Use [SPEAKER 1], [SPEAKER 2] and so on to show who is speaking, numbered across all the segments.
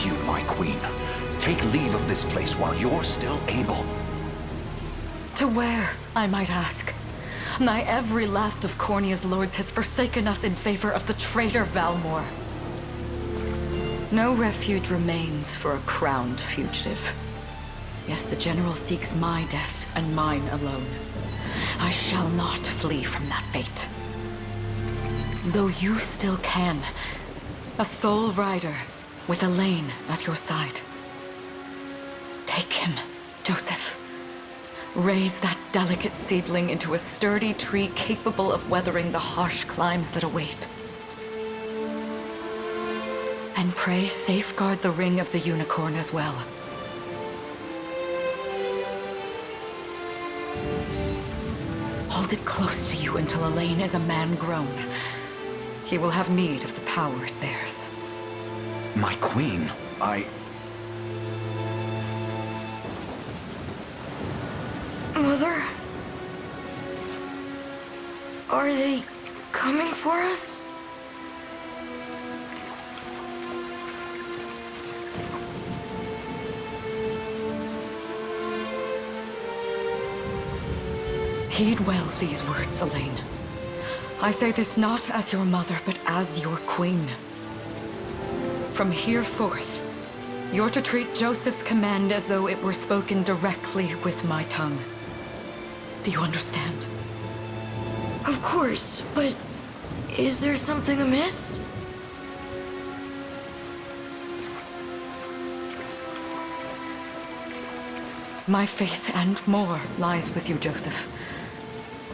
[SPEAKER 1] you, my queen. Take leave of this place while you're still able.
[SPEAKER 2] To where, I might ask? Nigh every last of Cornia's lords has forsaken us in favor of the traitor Valmor. No refuge remains for a crowned fugitive. Yet the general seeks my death and mine alone. I shall not flee from that fate. Though you still can, a sole rider with Elaine at your side. Take him, Joseph. Raise that delicate seedling into a sturdy tree capable of weathering the harsh climes that await. And pray safeguard the ring of the unicorn as well. Hold it close to you until Elaine is a man grown. He will have need of the power it bears.
[SPEAKER 1] My queen,
[SPEAKER 3] Mother? Are they coming for us?
[SPEAKER 2] Heed well these words, Elaine. I say this not as your mother, but as your queen. From here forth, you're to treat Joseph's command as though it were spoken directly with my tongue. Do you understand?
[SPEAKER 3] Of course, but is there something amiss?
[SPEAKER 2] My faith and more lies with you, Joseph.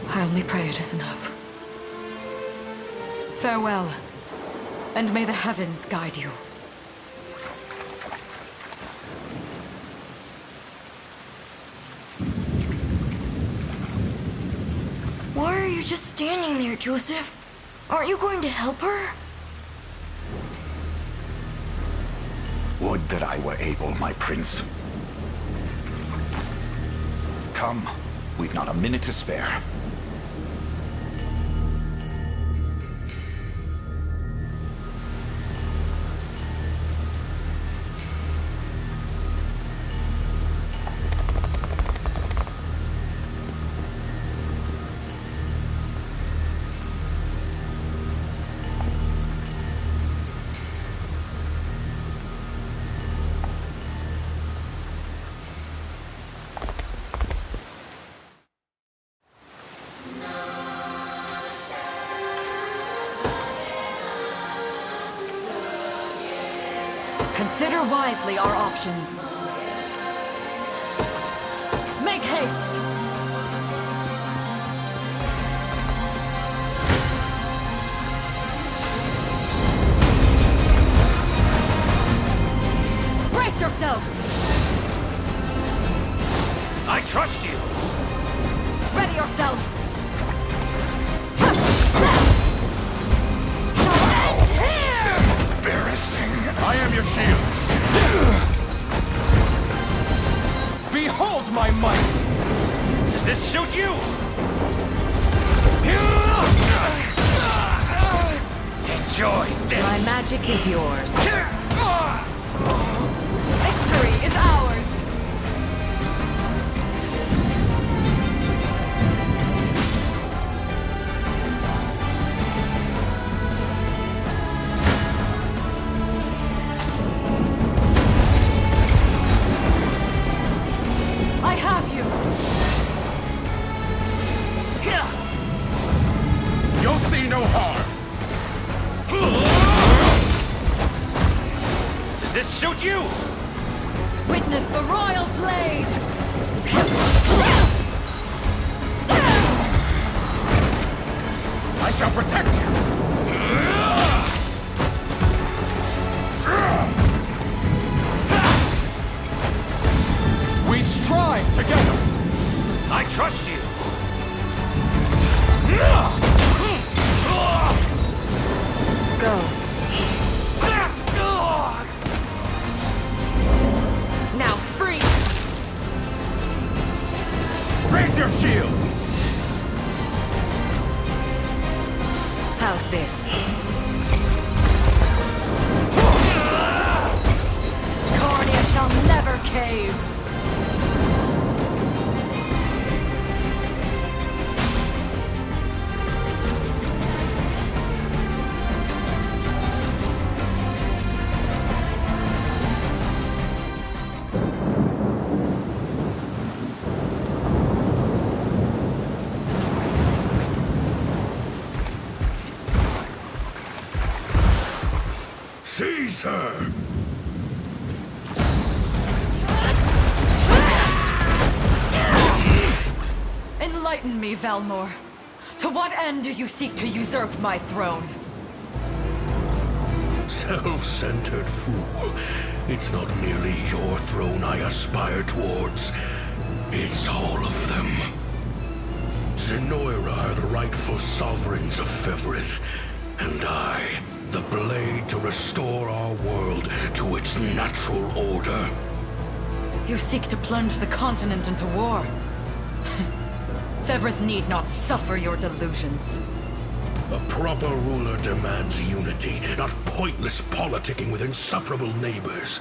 [SPEAKER 2] I only pray it is enough. Farewell, and may the heavens guide you.
[SPEAKER 3] Why are you just standing there, Joseph? Aren't you going to help her?
[SPEAKER 1] would that I were able, my prince. Come, we've not a minute to spare.
[SPEAKER 2] Consider wisely our options. Make haste! Brace yourself!
[SPEAKER 4] I trust you!
[SPEAKER 2] Ready yourself!
[SPEAKER 4] I am your shield. Behold my might! Does this suit you? Enjoy this!
[SPEAKER 2] My magic is yours. Victory is ours!
[SPEAKER 4] You'll see no harm. Does this suit you?
[SPEAKER 2] Witness the royal blade!
[SPEAKER 4] I shall protect you. We strive together. I trust you.
[SPEAKER 2] Go. Now free!
[SPEAKER 4] Raise your shield!
[SPEAKER 2] How's this?
[SPEAKER 5] Seize her!
[SPEAKER 2] Enlighten me, Valmor. To what end do you seek to usurp my throne?
[SPEAKER 5] Self-centered fool. It's not merely your throne I aspire towards. It's all of them. Zenoira are the rightful sovereigns of Fevrith, and I, the blade to restore our world to its natural order.
[SPEAKER 2] You seek to plunge the continent into war. Fevrith need not suffer your delusions.
[SPEAKER 5] A proper ruler demands unity, not pointless politicking with insufferable neighbors.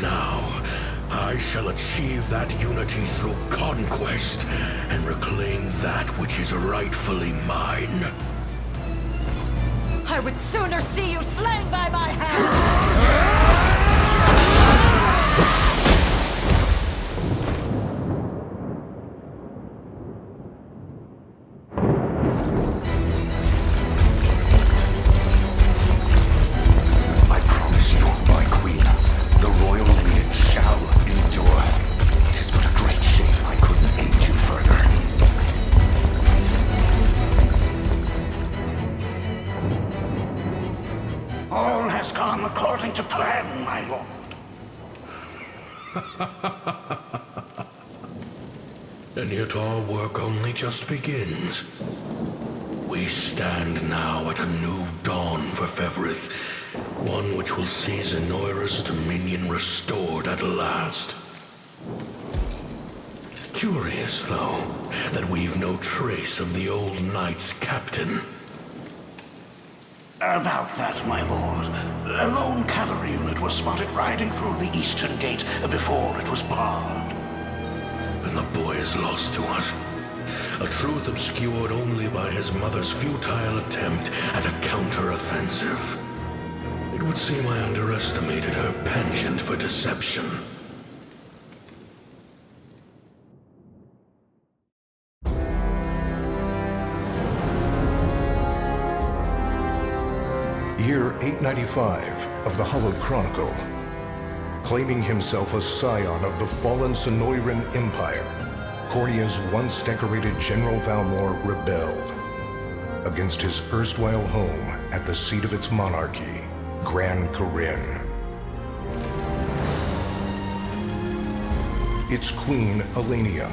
[SPEAKER 5] Now, I shall achieve that unity through conquest and reclaim that which is rightfully mine.
[SPEAKER 2] I would sooner see you slain by my hand!
[SPEAKER 1] I promise you, my queen, the royal lineage shall endure. 'Tis but a great shame I couldn't aid you further.
[SPEAKER 4] All has gone according to plan, my lord.
[SPEAKER 5] And yet our work only just begins. We stand now at a new dawn for Fevrith, one which will see Zenoira's dominion restored at last. Curious, though, that we've no trace of the old knight's captain.
[SPEAKER 4] About that, my lord. A lone cavalry unit was spotted riding through the eastern gate before it was barred.
[SPEAKER 5] And the boy is lost to us. A truth obscured only by his mother's futile attempt at a counter-offensive. It would seem I underestimated her penchant for deception.
[SPEAKER 6] Year 895 of the Hallowed Chronicle. Claiming himself a scion of the fallen Sonoran Empire, Cornia's once decorated General Valmor rebelled against his erstwhile home at the seat of its monarchy, Gran Corinne. Its queen, Elenia,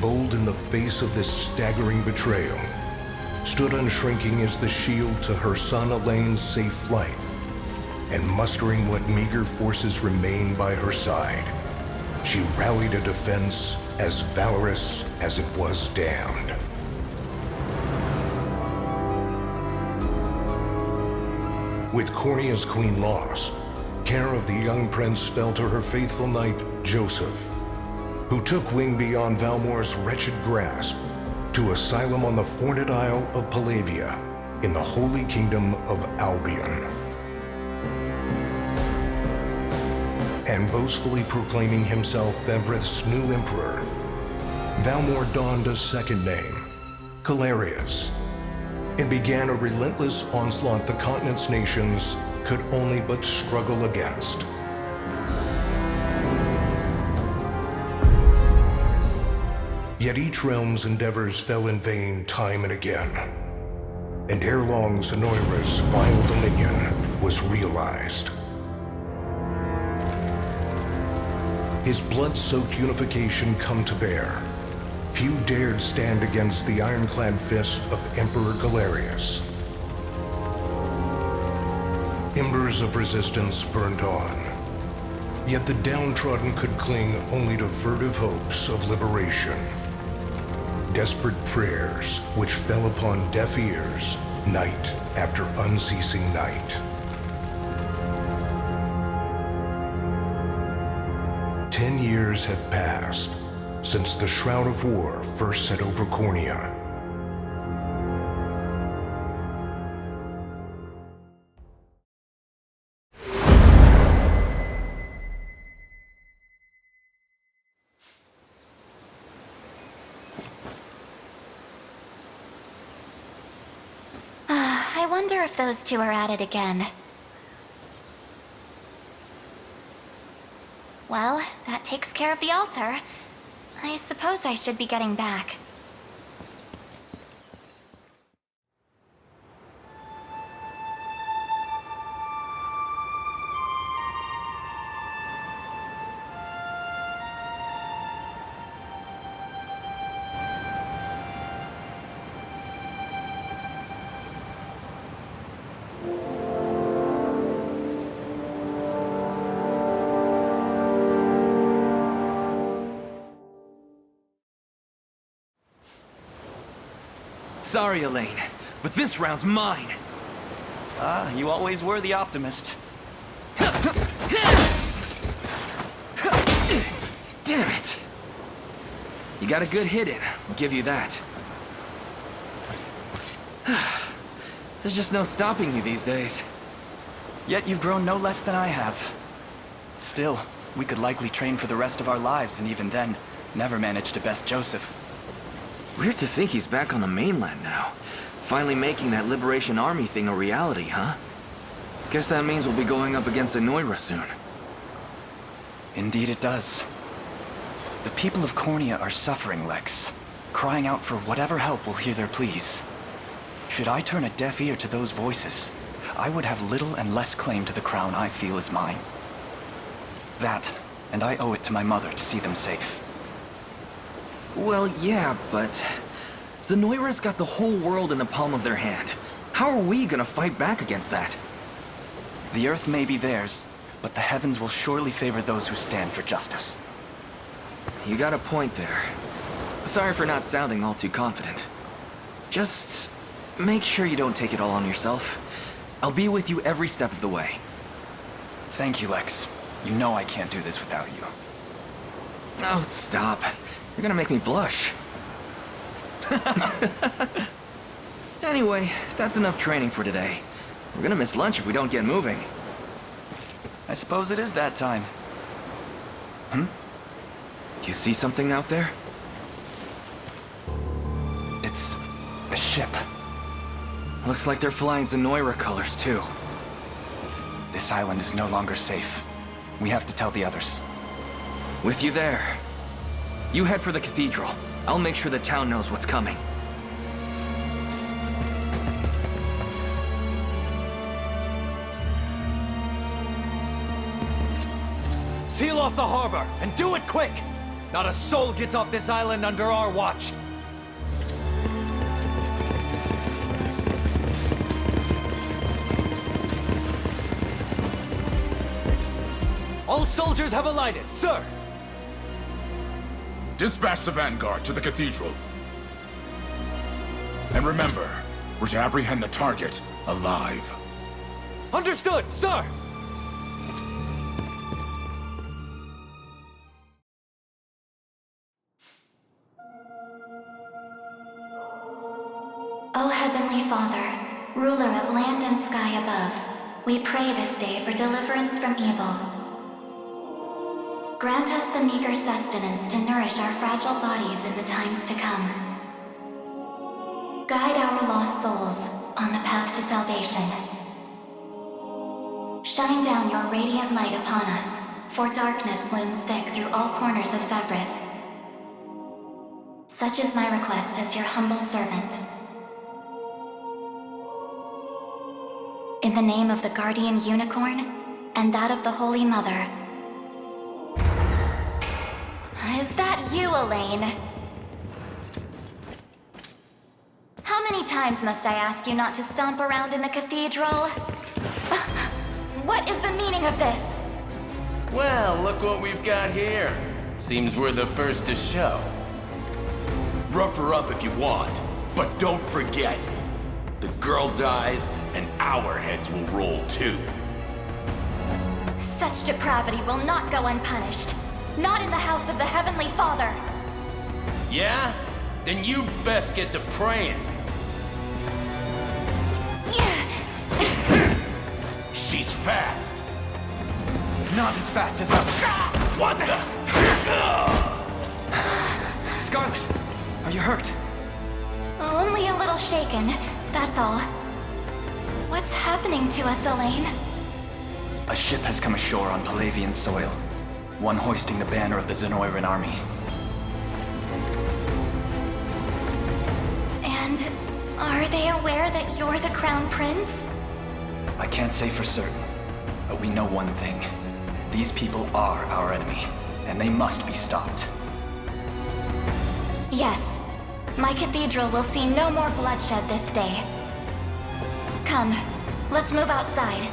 [SPEAKER 6] bold in the face of this staggering betrayal, stood unshrinking as the shield to her son Elaine's safe flight, and mustering what meager forces remained by her side, she rallied a defense as valorous as it was damned. With Cornia's queen lost, care of the young prince fell to her faithful knight, Joseph, who took wing beyond Valmor's wretched grasp to asylum on the Fornit Isle of Palavia in the Holy Kingdom of Albion. And boastfully proclaiming himself Fevrith's new emperor, Valmor donned a second name, Calarius, and began a relentless onslaught the continent's nations could only but struggle against. Yet each realm's endeavors fell in vain time and again, and ere long Zenoira's vile dominion was realized. His blood-soaked unification come to bear, few dared stand against the ironclad fist of Emperor Galerius. Embers of resistance burned on, yet the downtrodden could cling only to furtive hopes of liberation. Desperate prayers which fell upon deaf ears night after unceasing night. 10 years have passed since the Shroud of War first set over Cornia.
[SPEAKER 7] I wonder if those two are at it again. Well, that takes care of the altar. I suppose I should be getting back.
[SPEAKER 8] Sorry, Elaine, but this round's mine.
[SPEAKER 9] You always were the optimist.
[SPEAKER 8] Damn it! You got a good hit in, I'll give you that. There's just no stopping you these days.
[SPEAKER 9] Yet you've grown no less than I have. Still, we could likely train for the rest of our lives, and even then, never manage to best Joseph.
[SPEAKER 8] Weird to think he's back on the mainland now. Finally making that Liberation Army thing a reality, huh? Guess that means we'll be going up against Anoira soon.
[SPEAKER 9] Indeed it does. The people of Cornea are suffering, Lex, crying out for whatever help will hear their pleas. Should I turn a deaf ear to those voices, I would have little and less claim to the crown I feel is mine. That, and I owe it to my mother to see them safe.
[SPEAKER 8] Well, yeah, but Zenoira's got the whole world in the palm of their hand. How are we gonna fight back against that?
[SPEAKER 9] The earth may be theirs, but the heavens will surely favor those who stand for justice.
[SPEAKER 8] You got a point there. Sorry for not sounding all too confident. Just make sure you don't take it all on yourself. I'll be with you every step of the way.
[SPEAKER 9] Thank you, Lex. You know I can't do this without you.
[SPEAKER 8] Oh, stop. You're gonna make me blush. Anyway, that's enough training for today. We're gonna miss lunch if we don't get moving.
[SPEAKER 9] I suppose it is that time.
[SPEAKER 8] You see something out there?
[SPEAKER 9] It's a ship.
[SPEAKER 8] Looks like they're flying Zenoira colors, too.
[SPEAKER 9] This island is no longer safe. We have to tell the others.
[SPEAKER 8] With you there. You head for the cathedral. I'll make sure the town knows what's coming.
[SPEAKER 10] Seal off the harbor, and do it quick! Not a soul gets off this island under our watch. All soldiers have alighted, sir!
[SPEAKER 11] Dispatch the vanguard to the cathedral. And remember, we're to apprehend the target alive.
[SPEAKER 10] Understood, sir!
[SPEAKER 7] O Heavenly Father, ruler of land and sky above, we pray this day for deliverance from evil. Grant us the meager sustenance to nourish our fragile bodies in the times to come. Guide our lost souls on the path to salvation. Shine down your radiant light upon us, for darkness looms thick through all corners of Fevrith. Such is my request as your humble servant. In the name of the Guardian Unicorn, and that of the Holy Mother. Is that you, Elaine? How many times must I ask you not to stomp around in the cathedral? What is the meaning of this?
[SPEAKER 12] Well, look what we've got here. Seems we're the first to show.
[SPEAKER 1] Rough her up if you want, but don't forget, the girl dies and our heads will roll too.
[SPEAKER 7] Such depravity will not go unpunished. Not in the house of the Heavenly Father.
[SPEAKER 12] Yeah? Then you best get to praying.
[SPEAKER 1] She's fast.
[SPEAKER 9] Not as fast as us.
[SPEAKER 1] What the?
[SPEAKER 9] Scarlet, are you hurt?
[SPEAKER 7] Only a little shaken, that's all. What's happening to us, Elaine?
[SPEAKER 9] A ship has come ashore on Palavian soil. one hoisting the banner of the Zenoiran army.
[SPEAKER 7] And are they aware that you're the Crown Prince?
[SPEAKER 9] I can't say for certain, but we know one thing. These people are our enemy, and they must be stopped.
[SPEAKER 7] Yes. My cathedral will see no more bloodshed this day. Come, let's move outside.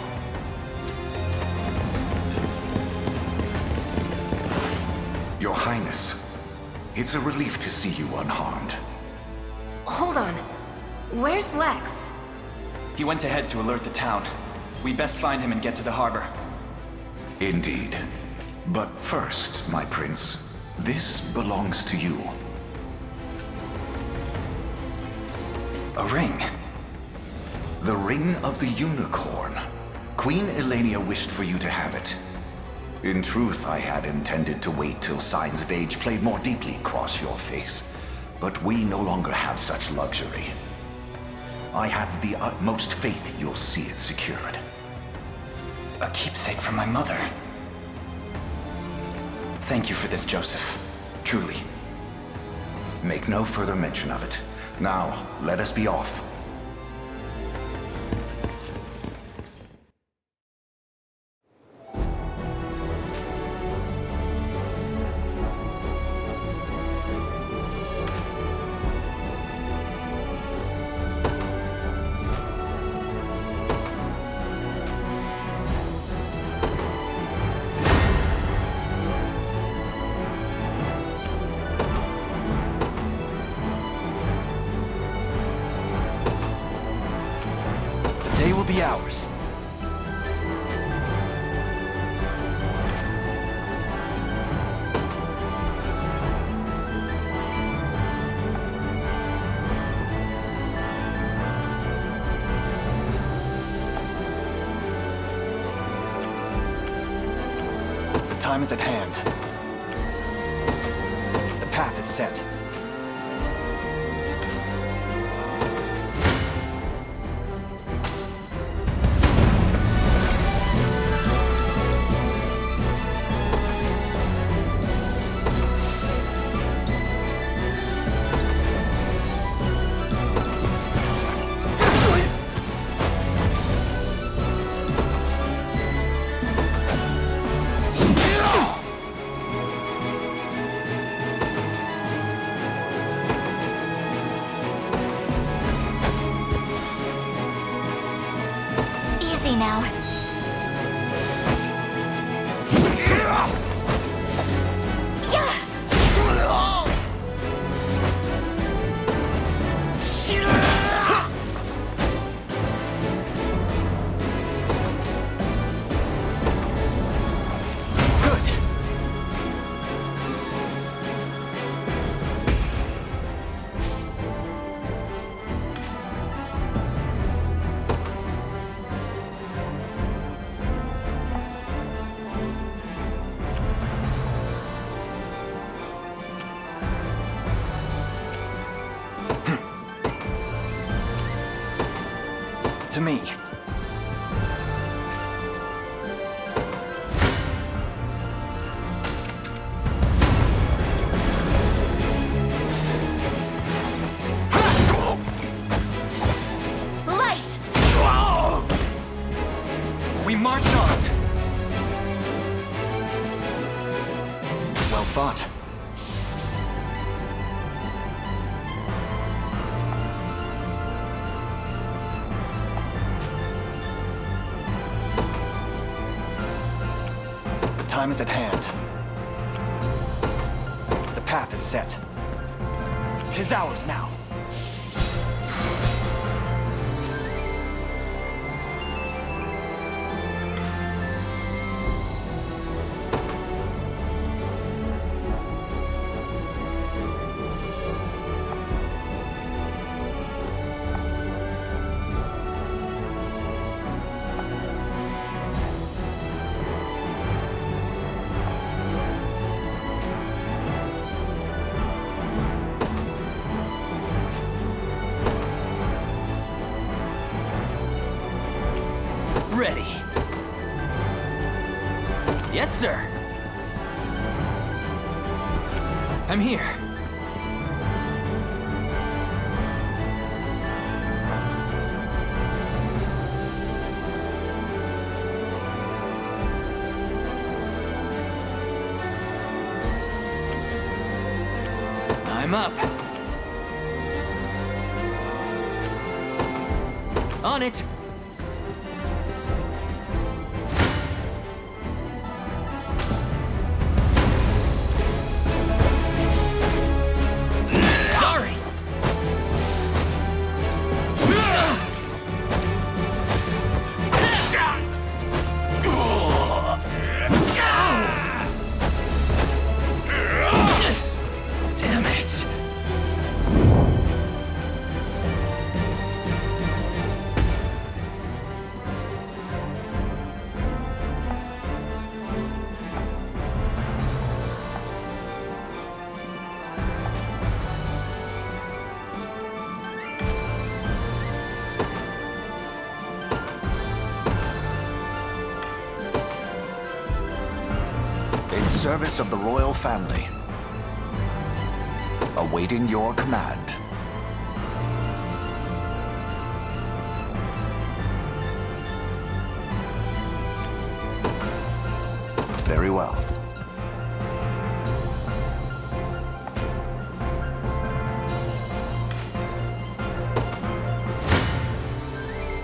[SPEAKER 1] Your Highness, it's a relief to see you unharmed.
[SPEAKER 3] Hold on. Where's Lex?
[SPEAKER 9] He went ahead to alert the town. We best find him and get to the harbor.
[SPEAKER 1] Indeed. But first, my prince, this belongs to you.
[SPEAKER 9] A ring.
[SPEAKER 1] The Ring of the Unicorn. Queen Elenia wished for you to have it. In truth, I had intended to wait till signs of age played more deeply across your face. But we no longer have such luxury. I have the utmost faith you'll see it secured.
[SPEAKER 9] A keepsake from my mother. Thank you for this, Joseph. Truly.
[SPEAKER 1] Make no further mention of it. Now, let us be off.
[SPEAKER 9] The day will be ours. The time is at hand. The path is set.
[SPEAKER 7] Easy now. To me. Light!
[SPEAKER 9] We march on! Well fought. The time is at hand. The path is set. 'Tis ours now.
[SPEAKER 8] Ready. Yes, sir. I'm here. I'm up. On it. Sorry. Damn it.
[SPEAKER 1] In service of the royal family. Awaiting your command. Very well.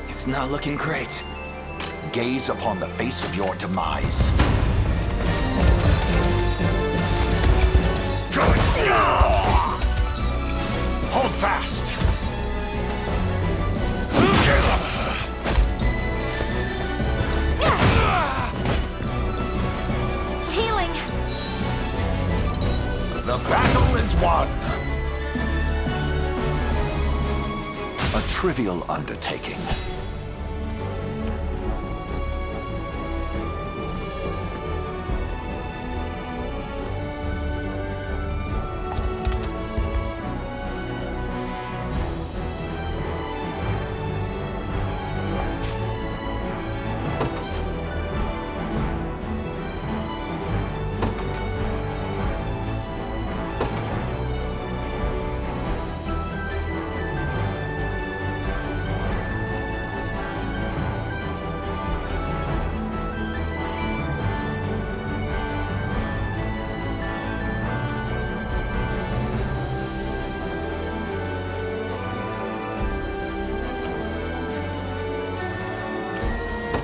[SPEAKER 8] It's not looking great.
[SPEAKER 1] Gaze upon the face of your demise. Hold fast!
[SPEAKER 3] Healing!
[SPEAKER 1] The battle is won! A trivial undertaking.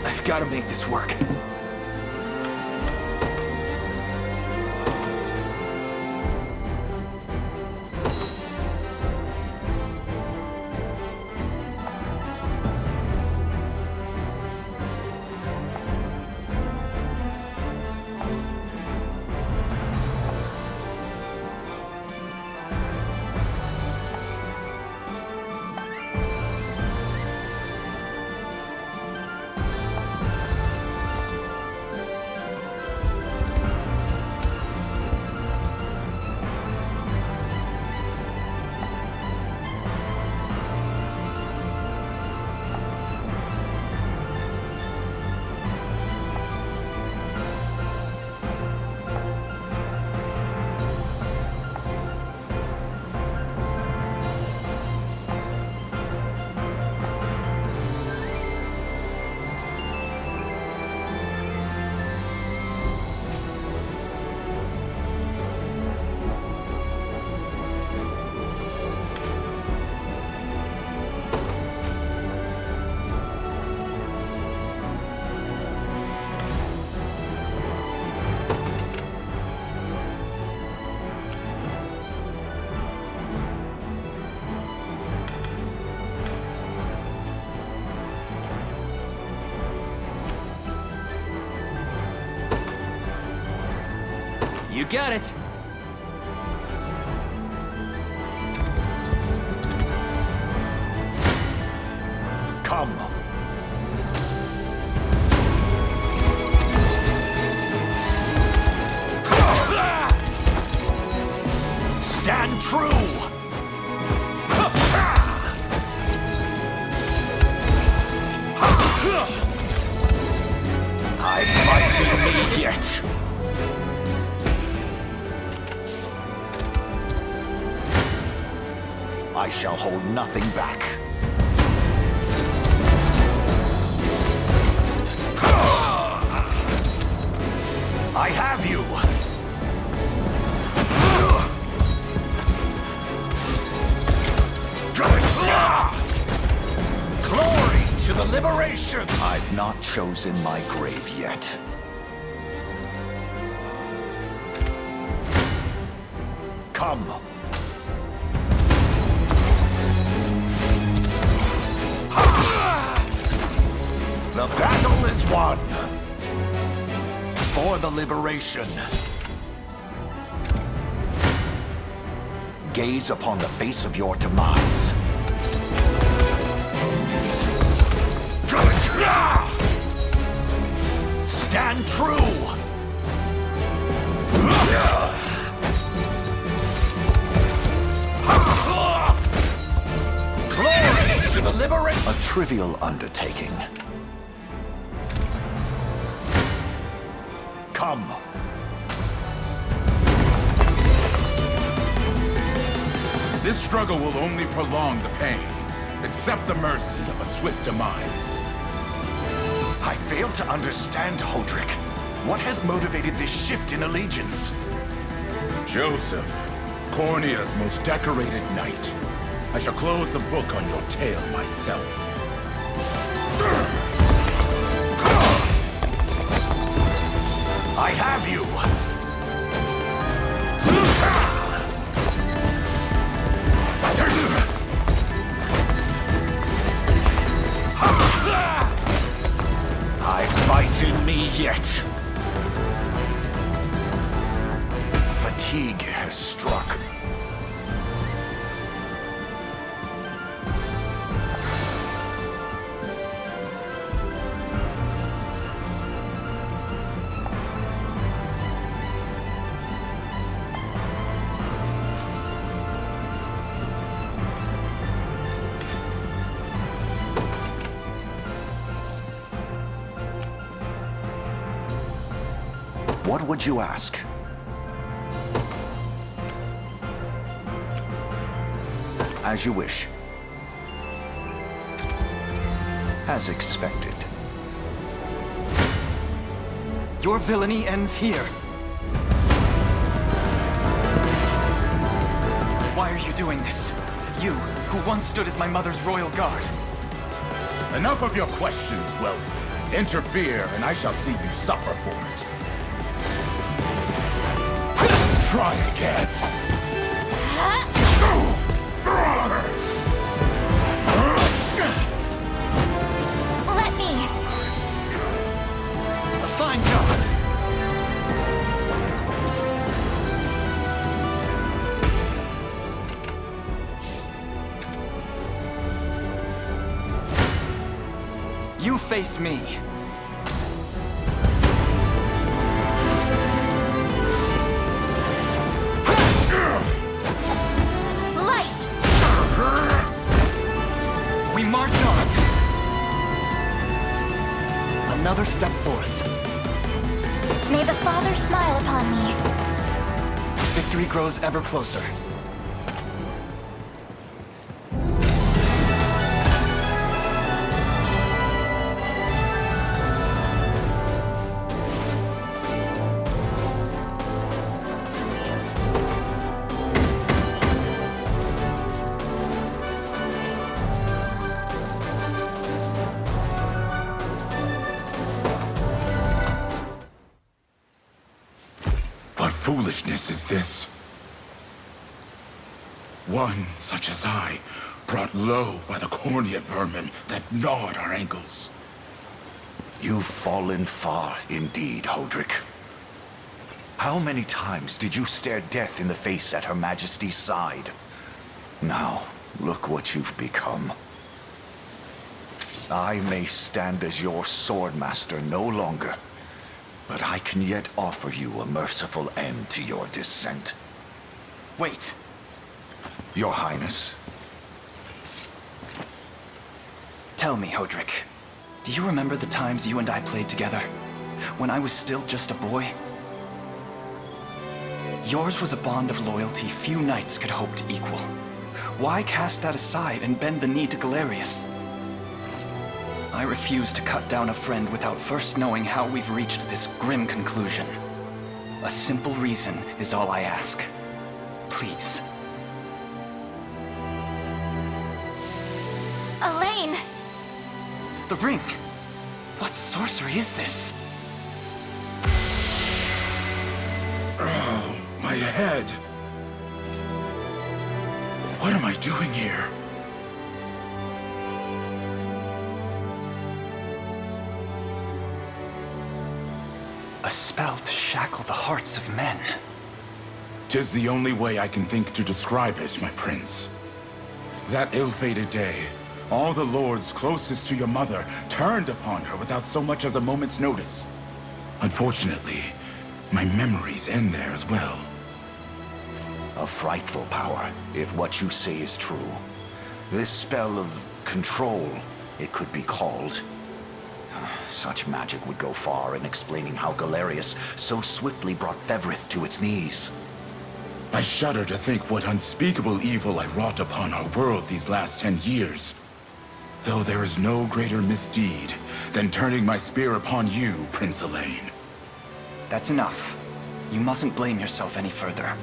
[SPEAKER 8] I've got to make this work. You got it.
[SPEAKER 1] Come. Stand true. I fight in me yet. I shall hold nothing back. I have you! Glory to the liberation! I've not chosen my grave yet. Come. The battle is won! For the liberation. Gaze upon the face of your demise. Stand true! Glory to the liberation! A trivial undertaking. Come.
[SPEAKER 11] This struggle will only prolong the pain. Accept the mercy of a swift demise.
[SPEAKER 1] I fail to understand, Hodrick. What has motivated this shift in allegiance?
[SPEAKER 11] Joseph, Cornea's most decorated knight. I shall close the book on your tale myself.
[SPEAKER 1] I have you! I fight in me yet. Fatigue has struck. What would you ask? As you wish. As expected.
[SPEAKER 9] Your villainy ends here. Why are you doing this? You, who once stood as my mother's royal guard.
[SPEAKER 11] Enough of your questions, well, interfere and I shall see you suffer for it. Try again.
[SPEAKER 7] Let me.
[SPEAKER 9] A fine job. You face me. Another step forth.
[SPEAKER 7] May the Father smile upon me.
[SPEAKER 9] Victory grows ever closer.
[SPEAKER 11] Foolishness is this? One such as I, brought low by the Cornea vermin that gnawed our ankles.
[SPEAKER 1] You've fallen far indeed, Hodrick. How many times did you stare death in the face at Her Majesty's side? Now, look what you've become. I may stand as your swordmaster no longer, but I can yet offer you a merciful end to your descent.
[SPEAKER 9] Wait.
[SPEAKER 1] Your Highness.
[SPEAKER 9] Tell me, Hodrick, do you remember the times you and I played together? When I was still just a boy? Yours was a bond of loyalty few knights could hope to equal. Why cast that aside and bend the knee to Galerius? I refuse to cut down a friend without first knowing how we've reached this grim conclusion. A simple reason is all I ask. Please.
[SPEAKER 7] Elaine!
[SPEAKER 9] The ring! What sorcery is this?
[SPEAKER 11] Oh, my head. What am I doing here?
[SPEAKER 9] A spell to shackle the hearts of men.
[SPEAKER 11] 'Tis the only way I can think to describe it, my prince. That ill-fated day, all the lords closest to your mother turned upon her without so much as a moment's notice. Unfortunately, my memories end there as well.
[SPEAKER 1] A frightful power, if what you say is true. This spell of control, it could be called. Such magic would go far in explaining how Galerius so swiftly brought Fevrith to its knees.
[SPEAKER 11] I shudder to think what unspeakable evil I wrought upon our world these last 10 years. Though there is no greater misdeed than turning my spear upon you, Prince Elaine.
[SPEAKER 9] That's enough. You mustn't blame yourself any further.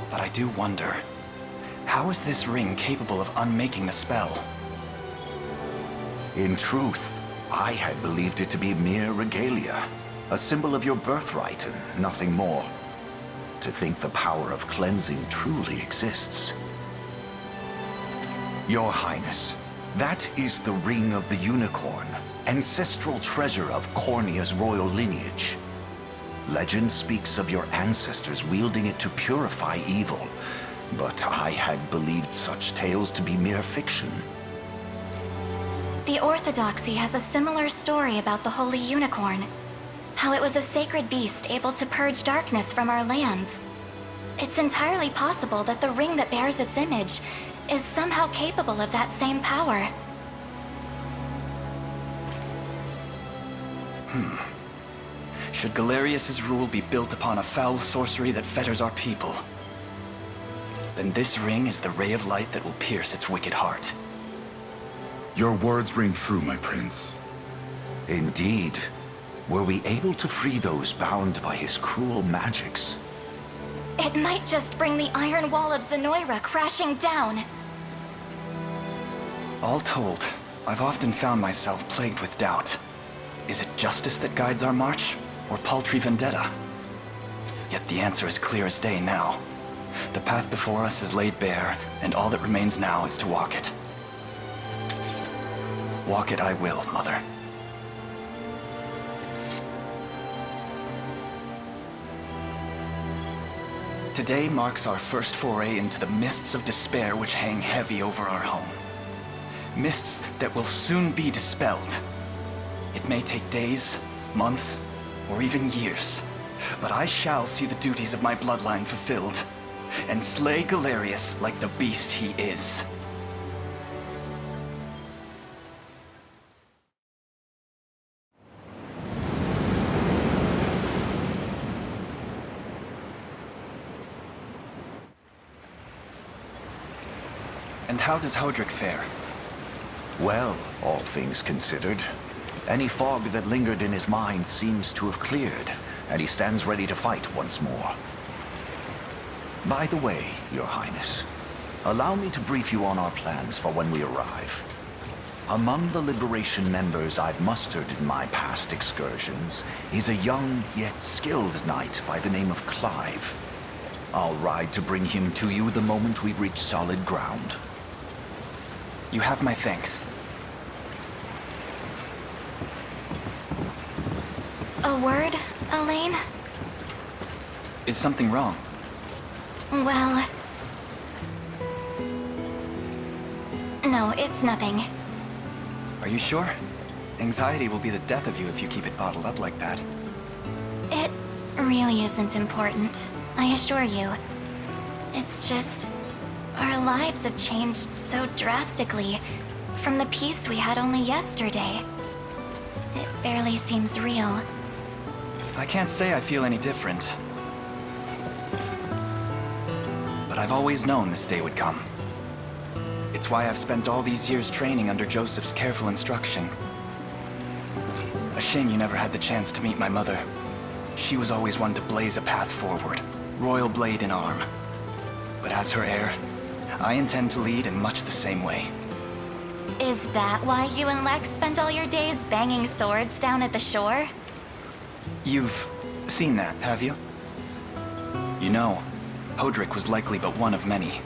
[SPEAKER 9] But I do wonder, how is this ring capable of unmaking the spell?
[SPEAKER 1] In truth, I had believed it to be mere regalia, a symbol of your birthright and nothing more. To think the power of cleansing truly exists. Your Highness, that is the Ring of the Unicorn, ancestral treasure of Cornia's royal lineage. Legend speaks of your ancestors wielding it to purify evil, but I had believed such tales to be mere fiction.
[SPEAKER 7] The Orthodoxy has a similar story about the Holy Unicorn. How it was a sacred beast able to purge darkness from our lands. It's entirely possible that the ring that bears its image is somehow capable of that same power.
[SPEAKER 9] Should Galerius's rule be built upon a foul sorcery that fetters our people, then this ring is the ray of light that will pierce its wicked heart.
[SPEAKER 11] Your words ring true, my prince.
[SPEAKER 1] Indeed. Were we able to free those bound by his cruel magics?
[SPEAKER 7] It might just bring the Iron Wall of Zenoira crashing down.
[SPEAKER 9] All told, I've often found myself plagued with doubt. Is it justice that guides our march, or paltry vendetta? Yet the answer is clear as day now. The path before us is laid bare, and all that remains now is to walk it. Walk it I will, Mother. Today marks our first foray into the mists of despair which hang heavy over our home. Mists that will soon be dispelled. It may take days, months, or even years, but I shall see the duties of my bloodline fulfilled, and slay Galerius like the beast he is. And how does Hodrick fare?
[SPEAKER 1] Well, all things considered, any fog that lingered in his mind seems to have cleared, and he stands ready to fight once more. By the way, Your Highness, allow me to brief you on our plans for when we arrive. Among the Liberation members I've mustered in my past excursions is a young yet skilled knight by the name of Clive. I'll ride to bring him to you the moment we reach solid ground.
[SPEAKER 9] You have my thanks.
[SPEAKER 7] A word, Elaine?
[SPEAKER 9] Is something wrong?
[SPEAKER 7] Well... No, it's nothing.
[SPEAKER 9] Are you sure? Anxiety will be the death of you if you keep it bottled up like that.
[SPEAKER 7] It really isn't important, I assure you. It's just... our lives have changed so drastically from the peace we had only yesterday. It barely seems real.
[SPEAKER 9] I can't say I feel any different. But but I've always known this day would come. It's why I've spent all these years training under Joseph's careful instruction. A shame you never had the chance to meet my mother. She was always one to blaze a path forward, royal blade in arm. But as her heir, I intend to lead in much the same way.
[SPEAKER 7] Is that why you and Lex spent all your days banging swords down at the shore?
[SPEAKER 9] You've seen that, have you? You know, Hodrick was likely but one of many.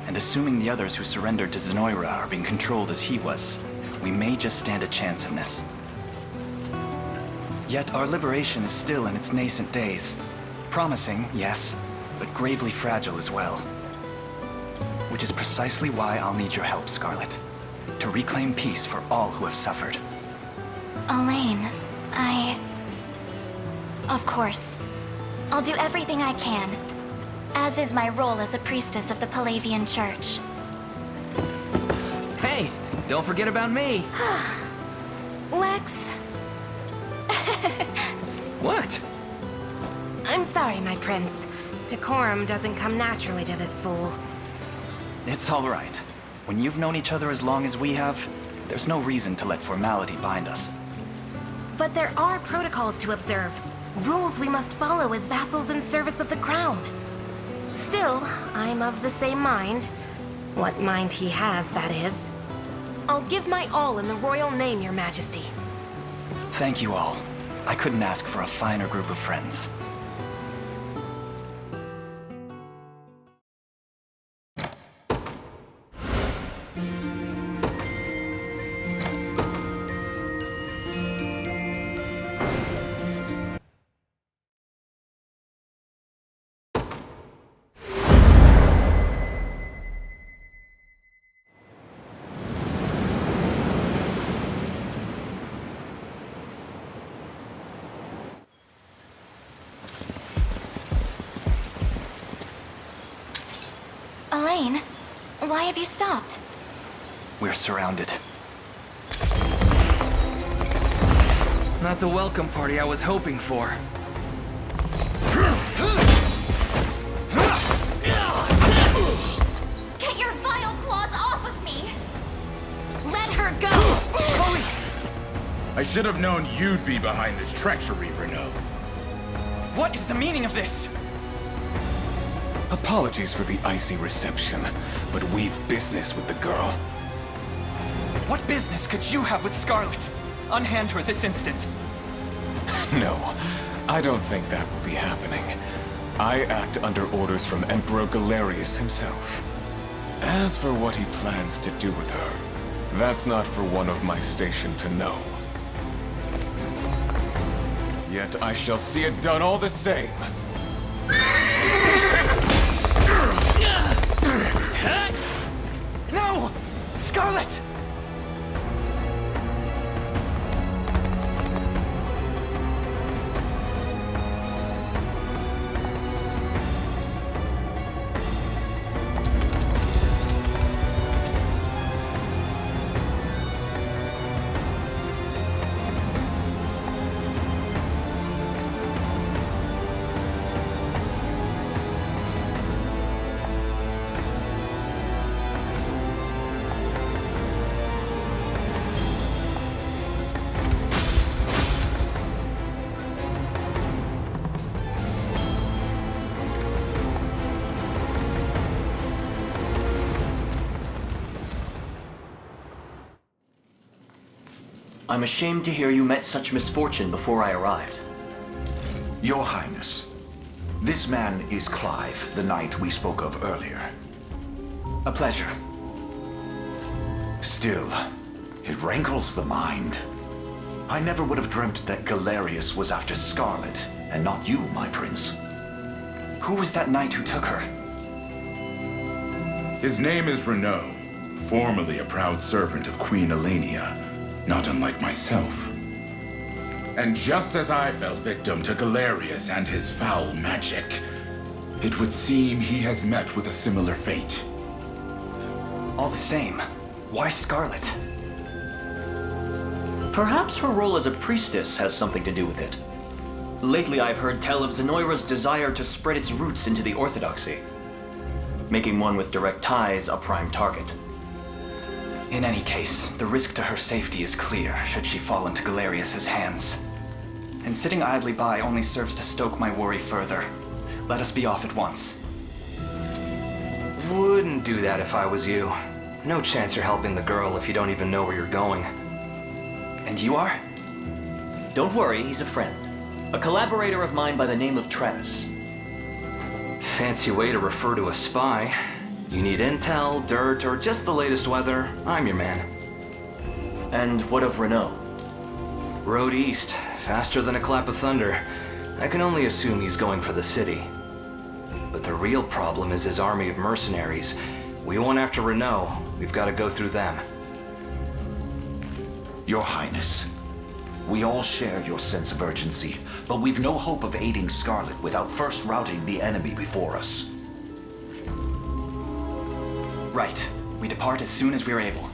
[SPEAKER 9] And assuming the others who surrendered to Zenoira are being controlled as he was, we may just stand a chance in this. Yet our liberation is still in its nascent days. Promising, yes, but gravely fragile as well. Which is precisely why I'll need your help, Scarlet. To reclaim peace for all who have suffered.
[SPEAKER 7] Elaine, Of course. I'll do everything I can. As is my role as a priestess of the Palavian Church.
[SPEAKER 8] Hey, don't forget about me.
[SPEAKER 13] Lex.
[SPEAKER 8] What?
[SPEAKER 13] I'm sorry, my prince. Decorum doesn't come naturally to this fool.
[SPEAKER 9] It's all right. When you've known each other as long as we have, there's no reason to let formality bind us.
[SPEAKER 13] But there are protocols to observe. Rules we must follow as vassals in service of the crown. Still, I'm of the same mind. What mind he has, that is. I'll give my all in the royal name, your majesty.
[SPEAKER 9] Thank you all. I couldn't ask for a finer group of friends.
[SPEAKER 7] Elaine, why have you stopped?
[SPEAKER 9] We're surrounded.
[SPEAKER 8] Not the welcome party I was hoping for.
[SPEAKER 7] Get your vile claws off of me!
[SPEAKER 13] Let her go!
[SPEAKER 11] Hurry! I should have known you'd be behind this treachery, Renaud.
[SPEAKER 9] What is the meaning of this?
[SPEAKER 14] Apologies for the icy reception, but we've business with the girl.
[SPEAKER 9] What business could you have with Scarlet? Unhand her this instant.
[SPEAKER 14] No, I don't think that will be happening. I act under orders from Emperor Galerius himself. As for what he plans to do with her, that's not for one of my station to know. Yet I shall see it done all the same.
[SPEAKER 9] No! Scarlet!
[SPEAKER 15] I'm ashamed to hear you met such misfortune before I arrived.
[SPEAKER 1] Your Highness, this man is Clive, the knight we spoke of earlier.
[SPEAKER 9] A pleasure.
[SPEAKER 1] Still, it rankles the mind. I never would have dreamt that Galerius was after Scarlet, and not you, my prince.
[SPEAKER 9] Who was that knight who took her?
[SPEAKER 11] His name is Renaud, formerly a proud servant of Queen Elenia, not unlike myself. And just as I fell victim to Galerius and his foul magic, it would seem he has met with a similar fate.
[SPEAKER 9] All the same, why Scarlet?
[SPEAKER 15] Perhaps her role as a priestess has something to do with it. Lately I've heard tell of Zenoira's desire to spread its roots into the Orthodoxy. making one with direct ties a prime target.
[SPEAKER 9] In any case, the risk to her safety is clear should she fall into Galerius's hands. And sitting idly by only serves to stoke my worry further. Let us be off at once.
[SPEAKER 10] Wouldn't do that if I was you. No chance you're helping the girl if you don't even know where you're going.
[SPEAKER 9] And you are?
[SPEAKER 15] Don't worry, he's a friend. A collaborator of mine by the name of Travis.
[SPEAKER 10] Fancy way to refer to a spy. You need intel, dirt, or just the latest weather, I'm your man.
[SPEAKER 15] And what of Renault?
[SPEAKER 10] Road east, faster than a clap of thunder. I can only assume he's going for the city. But the real problem is his army of mercenaries. We went after Renault. We've got to go through them.
[SPEAKER 1] Your Highness, we all share your sense of urgency, but we've no hope of aiding Scarlet without first routing the enemy before us.
[SPEAKER 9] Right. We depart as soon as we're able.